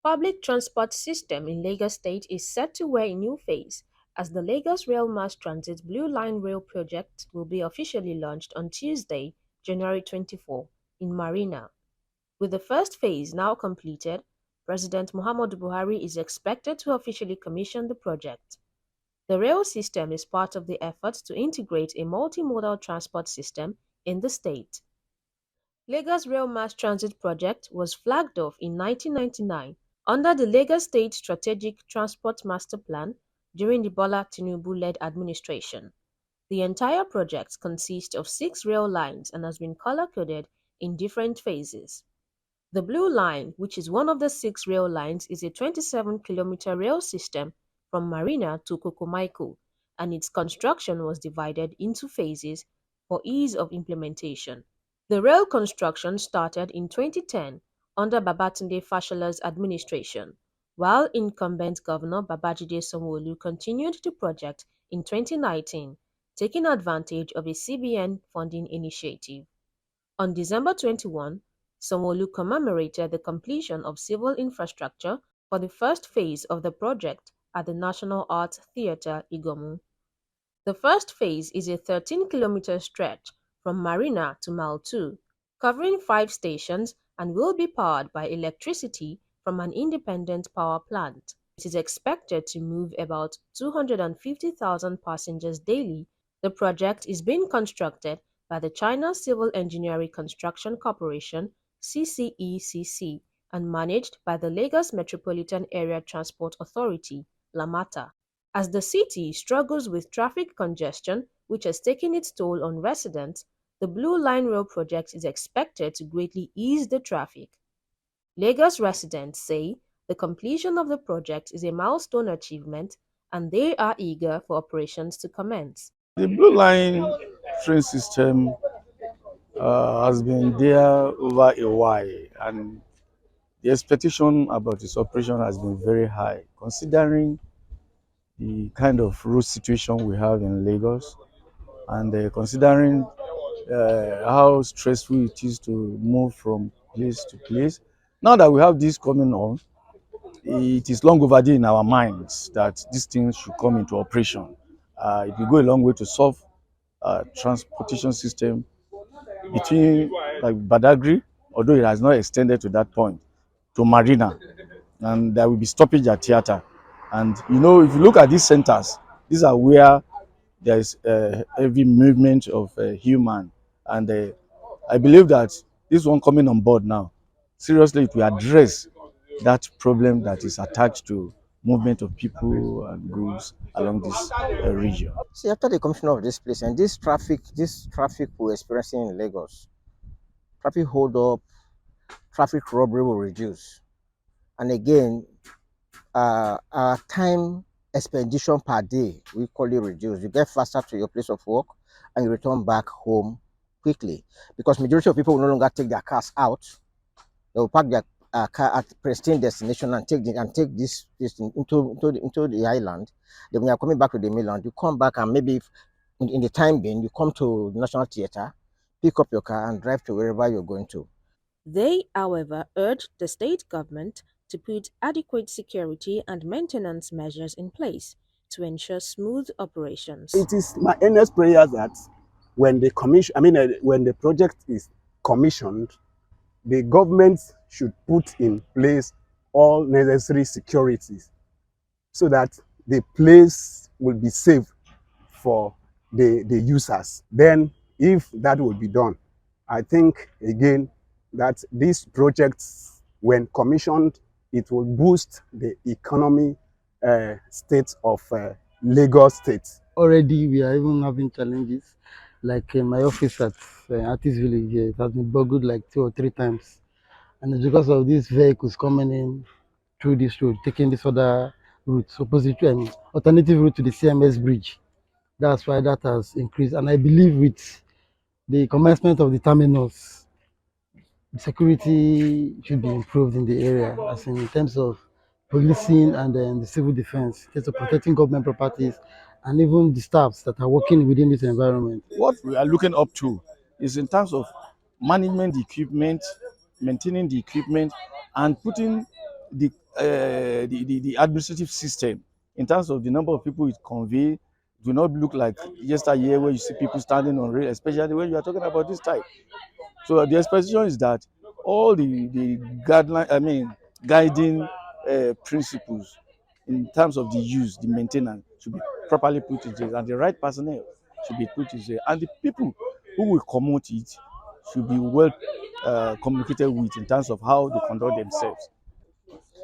Public transport system in Lagos State is set to wear a new phase as the Lagos Rail Mass Transit Blue Line Rail project will be officially launched on Tuesday, January 24, in Marina. With the first phase now completed, President Muhammadu Buhari is expected to officially commission the project. The rail system is part of the effort to integrate a multimodal transport system in the state. Lagos Rail Mass Transit Project was flagged off in 1999 under the Lagos State Strategic Transport Master Plan during the Bola Tinubu-led administration. The entire project consists of 6 rail lines and has been color-coded in different phases. The Blue Line, which is one of the 6 rail lines, is a 27-kilometer rail system from Marina to Kokomaiko, and its construction was divided into phases for ease of implementation. The rail construction started in 2010 under Babatunde Fashola's administration, while incumbent Governor Babajide Sanwo-Olu continued the project in 2019, taking advantage of a CBN funding initiative. On December 21, Sanwo-Olu commemorated the completion of civil infrastructure for the first phase of the project at the National Arts Theatre Igomu. The first phase is a 13-kilometer stretch from Marina to Mile 2, covering 5 stations and will be powered by electricity from an independent power plant. It is expected to move about 250,000 passengers daily. The project is being constructed by the China Civil Engineering Construction Corporation (CCECC) and managed by the Lagos Metropolitan Area Transport Authority (LAMATA). As the city struggles with traffic congestion, which has taken its toll on residents, the Blue Line Rail project is expected to greatly ease the traffic. Lagos residents say the completion of the project is a milestone achievement and they are eager for operations to commence. The Blue Line train system has been there over a while, and the expectation about its operation has been very high, considering the kind of road situation we have in Lagos, and considering how stressful it is to move from place to place. Now that we have this coming on, it is long overdue in our minds that these things should come into operation. It will go a long way to solve transportation system between like Badagry, although it has not extended to that point, to Marina, and there will be stoppage at theatre. And you know, if you look at these centers, these are where there is a heavy movement of human, and I believe that this one coming on board now, seriously, it will address that problem that is attached to movement of people and goods along this region. See, after the commission of this place and this traffic we're experiencing in Lagos, traffic hold up, traffic robbery will reduce. And again, our time expedition per day will equally reduce. You get faster to your place of work and you return back home quickly, because majority of people will no longer take their cars out. They will park their car at pristine destination and take this thing into the island. Then when you are coming back to the mainland, you come back and maybe in the time being you come to the National Theatre, pick up your car and drive to wherever you're going to. They, however, urged the state government to put adequate security and maintenance measures in place to ensure smooth operations. It is my earnest prayer that when the project is commissioned, the government should put in place all necessary securities so that the place will be safe for the users. Then, if that will be done, I think again that these projects, when commissioned, it will boost the economy state of Lagos State. Already we are even having challenges, like in my office at Artist Village here, it has been burgled like 2 or 3 times, and it's because of these vehicles coming in through this road, taking this other route, alternative route to the CMS bridge. That's why that has increased, and I believe with the commencement of the terminus, security should be improved in the area, as in terms of policing and then the civil defense, in terms of protecting government properties and even the staffs that are working within this environment. What we are looking up to is in terms of management the equipment, maintaining the equipment, and putting the administrative system in terms of the number of people it convey do not look like yesteryear where you see people standing on rail, especially when you are talking about this type. So the expectation is that all the guideline, I mean, guiding principles in terms of the use, the maintenance should be properly put in place, and the right personnel should be put in place, and the people who will promote it should be well communicated with in terms of how they conduct themselves.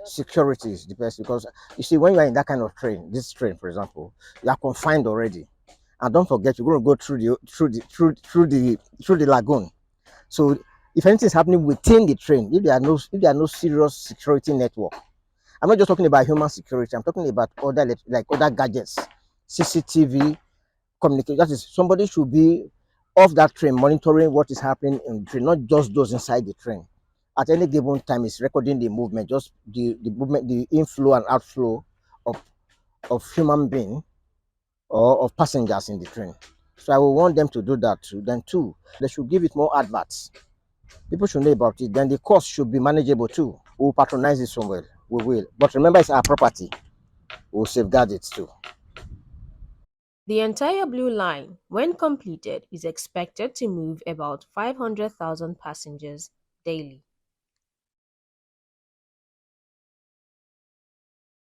Security is the best because you see, when you are in that kind of train, this train, for example, you are confined already. And don't forget, you're going to go through the lagoon. So if anything is happening within the train, if there are no serious security network, I'm not just talking about human security. I'm talking about other like other gadgets, CCTV, communication. That is, somebody should be off that train monitoring what is happening in the train, not just those inside the train. At any given time, is recording the movement, just the movement, the inflow and outflow of human being or of passengers in the train. So I will want them to do that too. Then two, they should give it more adverts. People should know about it. Then the cost should be manageable too. We'll patronize it somewhere. We will. But remember, it's our property. We'll safeguard it too. The entire Blue Line, when completed, is expected to move about 500,000 passengers daily.